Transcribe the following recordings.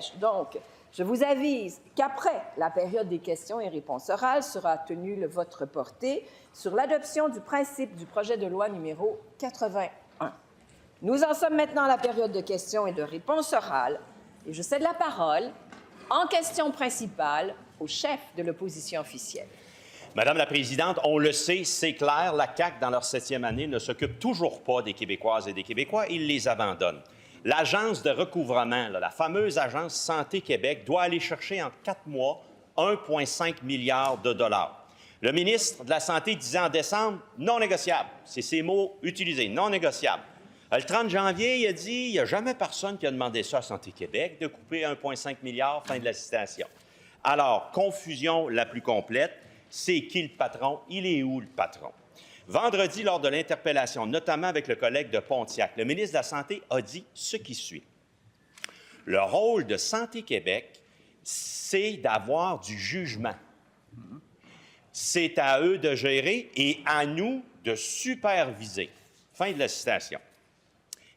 siège. Donc, je vous avise qu'après la période des questions et réponses orales sera tenu le vote reporté sur l'adoption du principe du projet de loi numéro 81. Nous en sommes maintenant à la période de questions et de réponses orales et je cède la parole en question principale au chef de l'opposition officielle. Madame la Présidente, on le sait, c'est clair, la CAQ, dans leur 7e année, ne s'occupe toujours pas des Québécoises et des Québécois, ils les abandonnent. L'agence de recouvrement, la fameuse agence Santé Québec, doit aller chercher en 4 mois 1,5 milliard de dollars. Le ministre de la Santé disait en décembre « non négociable ». C'est ces mots utilisés, « non négociable ». Le 30 janvier, il a dit « il n'y a jamais personne qui a demandé ça à Santé Québec, de couper 1,5 milliard, fin de la citation ». Alors, confusion la plus complète, c'est qui le patron? Il est où le patron? Vendredi, lors de l'interpellation, notamment avec le collègue de Pontiac, le ministre de la Santé a dit ce qui suit. Le rôle de Santé Québec, c'est d'avoir du jugement. C'est à eux de gérer et à nous de superviser. Fin de la citation.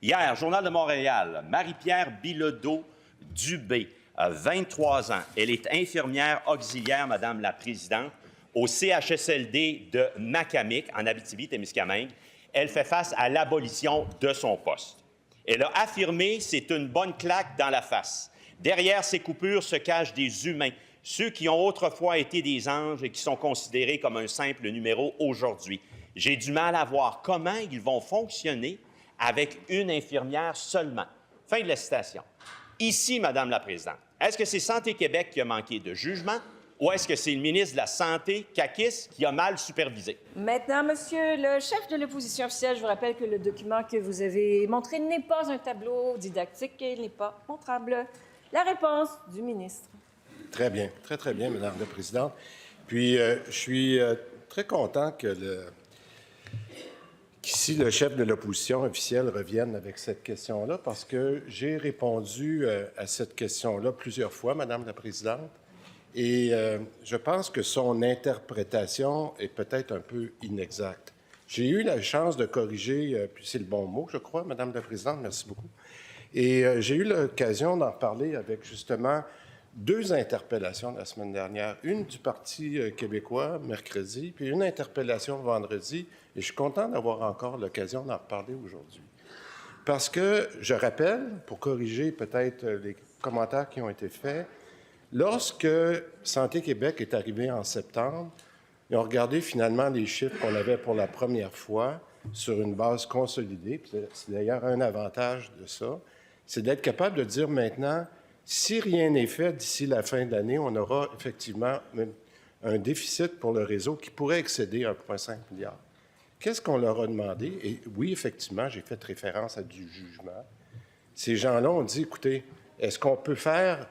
Hier, Journal de Montréal, Marie-Pierre Bilodeau-Dubé, 23 ans. Elle est infirmière auxiliaire, Madame la Présidente, au CHSLD de Macamic, en Abitibi-Témiscamingue. Elle fait face à l'abolition de son poste. Elle a affirmé « c'est une bonne claque dans la face ». Derrière ces coupures se cachent des humains, ceux qui ont autrefois été des anges et qui sont considérés comme un simple numéro aujourd'hui. J'ai du mal à voir comment ils vont fonctionner avec une infirmière seulement. Fin de la citation. Ici, Madame la Présidente, est-ce que c'est Santé Québec qui a manqué de jugement ou est-ce que c'est le ministre de la Santé, caquiste, qui a mal supervisé? Maintenant, Monsieur le chef de l'opposition officielle, je vous rappelle que le document que vous avez montré n'est pas un tableau didactique et il n'est pas montrable. La réponse du ministre. Très bien, très bien, Madame la Présidente. Puis, je suis très content qu'ici, le chef de l'opposition officielle revienne avec cette question-là, parce que j'ai répondu à cette question-là plusieurs fois, Madame la Présidente, et je pense que son interprétation est peut-être un peu inexacte. J'ai eu la chance de corriger, puis c'est le bon mot, je crois, Madame la Présidente, merci beaucoup, et j'ai eu l'occasion d'en parler avec, justement, 2 interpellations la semaine dernière, une du Parti québécois, mercredi, puis une interpellation vendredi, et je suis content d'avoir encore l'occasion d'en reparler aujourd'hui. Parce que, je rappelle, pour corriger peut-être les commentaires qui ont été faits, lorsque Santé Québec est arrivé en septembre, ils ont regardé finalement les chiffres qu'on avait pour la première fois sur une base consolidée, puis c'est d'ailleurs un avantage de ça, c'est d'être capable de dire maintenant, si rien n'est fait d'ici la fin de l'année, on aura effectivement un déficit pour le réseau qui pourrait excéder 1,5 milliard. Qu'est-ce qu'on leur a demandé? Et oui, effectivement, j'ai fait référence à du jugement. Ces gens-là ont dit, écoutez, est-ce qu'on peut faire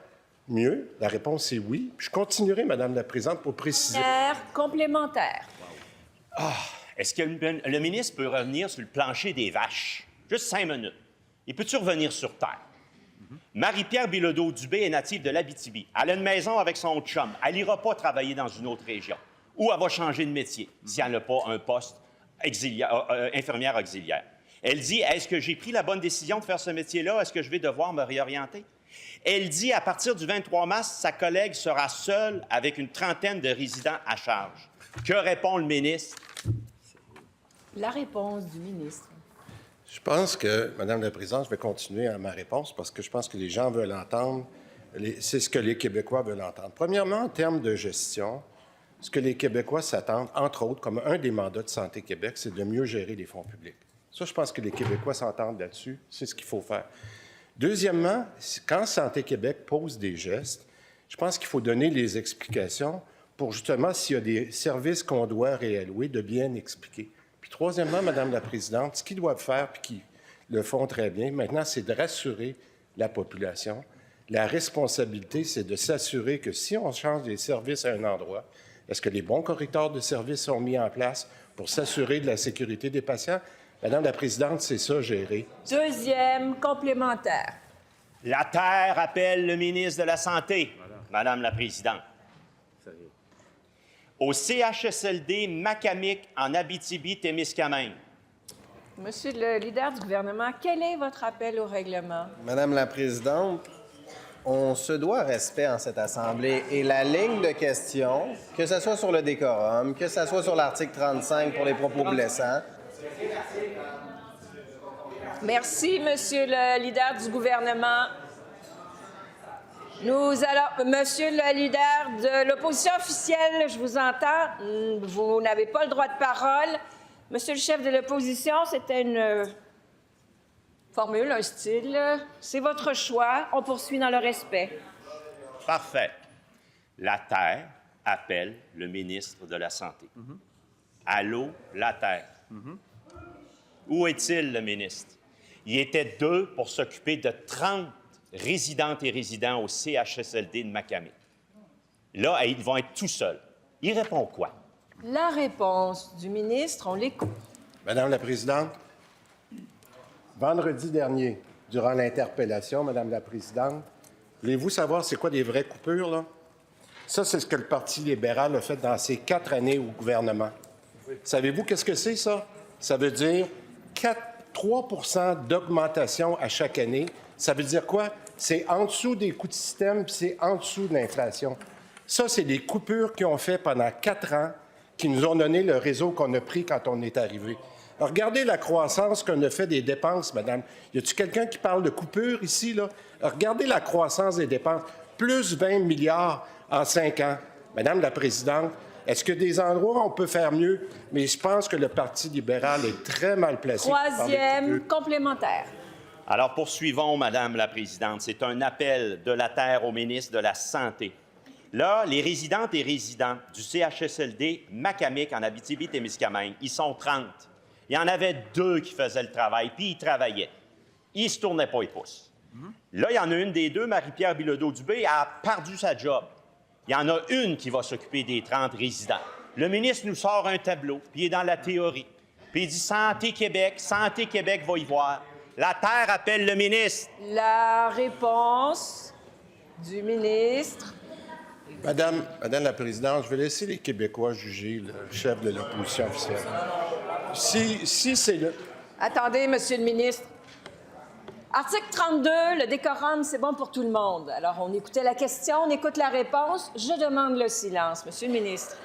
mieux? La réponse est oui. Je continuerai, Madame la Présidente, pour préciser. Complémentaire. Est-ce que le ministre peut revenir sur le plancher des vaches? Juste 5 minutes. Il peut-tu revenir sur terre? Marie-Pierre Bilodeau-Dubé est native de l'Abitibi. Elle a une maison avec son chum. Elle n'ira pas travailler dans une autre région. Ou elle va changer de métier si elle n'a pas un poste infirmière auxiliaire. Elle dit, est-ce que j'ai pris la bonne décision de faire ce métier-là? Est-ce que je vais devoir me réorienter? Elle dit, à partir du 23 mars, sa collègue sera seule avec une trentaine de résidents à charge. Que répond le ministre? La réponse du ministre. Je pense que, Madame la Présidente, je vais continuer à ma réponse parce que je pense que les gens veulent entendre, c'est ce que les Québécois veulent entendre. Premièrement, en termes de gestion, ce que les Québécois s'attendent, entre autres, comme un des mandats de Santé Québec, c'est de mieux gérer les fonds publics. Ça, je pense que les Québécois s'entendent là-dessus. C'est ce qu'il faut faire. Deuxièmement, quand Santé Québec pose des gestes, je pense qu'il faut donner les explications pour justement, s'il y a des services qu'on doit réallouer, de bien expliquer. Puis troisièmement, Madame la Présidente, ce qu'ils doivent faire, puis qu'ils le font très bien, maintenant, c'est de rassurer la population. La responsabilité, c'est de s'assurer que si on change des services à un endroit, est-ce que les bons corridors de services sont mis en place pour s'assurer de la sécurité des patients? Madame la Présidente, c'est ça, gérer. Deuxième complémentaire. La Terre appelle le ministre de la Santé, Madame la Présidente. Au CHSLD Macamic, en Abitibi-Témiscamingue. Monsieur le leader du gouvernement, quel est votre appel au règlement? Madame la Présidente, On se doit respect en cette Assemblée et la ligne de questions, que ce soit sur le décorum, que ce soit sur l'article 35 pour les propos blessants. Merci, Monsieur le leader du gouvernement. Monsieur le leader de l'opposition officielle, je vous entends. Vous n'avez pas le droit de parole. Monsieur le chef de l'opposition, c'était une formule, un style. C'est votre choix. On poursuit dans le respect. Parfait. La Terre appelle le ministre de la Santé. Allô, la Terre. Où est-il, le ministre? Il était 2 pour s'occuper de 30 résidentes et résidents au CHSLD de Macamé. Là, ils vont être tout seuls. Il répond quoi? La réponse du ministre, on l'écoute. Madame la Présidente, vendredi dernier, durant l'interpellation, Madame la Présidente, voulez-vous savoir c'est quoi des vraies coupures, là? Ça, c'est ce que le Parti libéral a fait dans ses 4 années au gouvernement. Savez-vous qu'est-ce que c'est, ça? Ça veut dire 3 d'augmentation à chaque année. Ça veut dire quoi? C'est en dessous des coûts de système, puis c'est en dessous de l'inflation. Ça, c'est des coupures qu'ils ont fait pendant 4 ans, qui nous ont donné le réseau qu'on a pris quand on est arrivé. Alors, regardez la croissance qu'on a fait des dépenses, madame. Y a-t-il quelqu'un qui parle de coupures ici, là? Alors, regardez la croissance des dépenses. Plus 20 milliards en 5 ans. Madame la Présidente, est-ce que des endroits, on peut faire mieux? Mais je pense que le Parti libéral est très mal placé. Troisième complémentaire. Alors, poursuivons, Madame la Présidente. C'est un appel de la Terre au ministre de la Santé. Là, les résidentes et résidents du CHSLD Macamic en Abitibi-Témiscamingue, ils sont 30. Il y en avait 2 qui faisaient le travail, puis ils travaillaient. Ils ne se tournaient pas les pouces. Là, il y en a une des 2, Marie-Pierre Bilodeau-Dubé, a perdu sa job. Il y en a une qui va s'occuper des 30 résidents. Le ministre nous sort un tableau, puis il est dans la théorie. Puis il dit Santé Québec va y voir. La Terre appelle le ministre. La réponse du ministre. Madame la Présidente, je vais laisser les Québécois juger le chef de l'opposition officielle. Si c'est le... Attendez, Monsieur le ministre. Article 32, le décorum, c'est bon pour tout le monde. Alors, on écoutait la question, on écoute la réponse. Je demande le silence. Monsieur le ministre.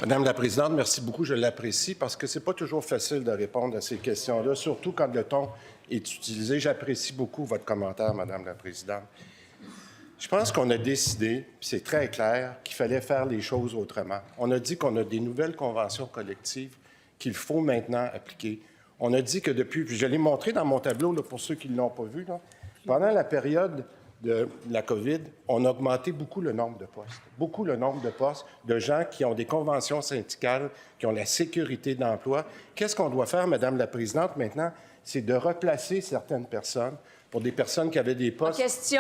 Madame la Présidente, merci beaucoup, je l'apprécie, parce que c'est pas toujours facile de répondre à ces questions-là, surtout quand le ton est utilisé. J'apprécie beaucoup votre commentaire, Madame la Présidente. Je pense qu'on a décidé, puis c'est très clair, qu'il fallait faire les choses autrement. On a dit qu'on a des nouvelles conventions collectives qu'il faut maintenant appliquer. On a dit que depuis, puis je l'ai montré dans mon tableau, là, pour ceux qui ne l'ont pas vu, là, pendant la période de la COVID, on a augmenté beaucoup le nombre de postes, de gens qui ont des conventions syndicales, qui ont la sécurité d'emploi. Qu'est-ce qu'on doit faire, Madame la Présidente, maintenant? C'est de replacer certaines personnes pour des personnes qui avaient des postes. Question.